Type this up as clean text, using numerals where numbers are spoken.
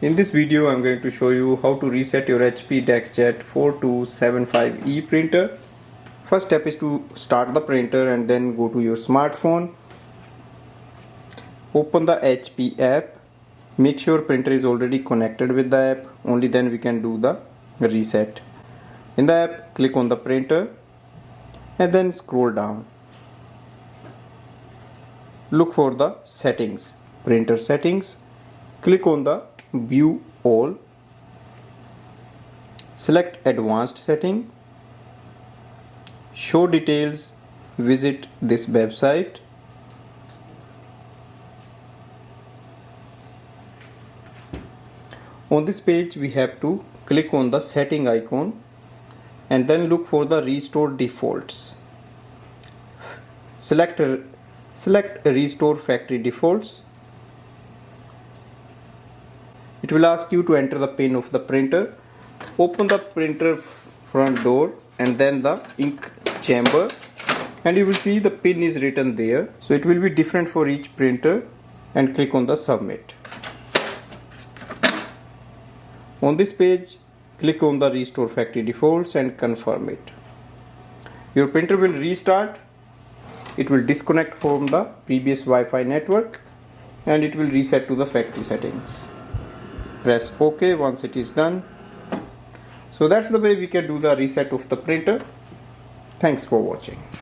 In this video I'm going to show you how to reset your HP DeskJet 4275E printer. First step is to start the printer and then go to your smartphone. Open the HP app. Make sure printer is already connected with the app. Only then we can do the reset. In the app, click on the printer and then scroll down. Look for the settings, printer settings. Click on the view all. Select advanced setting. Show details. Visit this website. On this page we have to click on the setting icon and then look for the restore defaults. Select restore factory defaults. It will ask you to enter the pin of the printer. Open the printer front door and then the ink chamber, and you will see the pin is written there. So it will be different for each printer, and click on the submit. On this page, click on the restore factory defaults and confirm it. Your printer will restart. It will disconnect from the previous Wi-Fi network and it will reset to the factory settings. Press OK once it is done. So that's the way we can do the reset of the printer. Thanks for watching.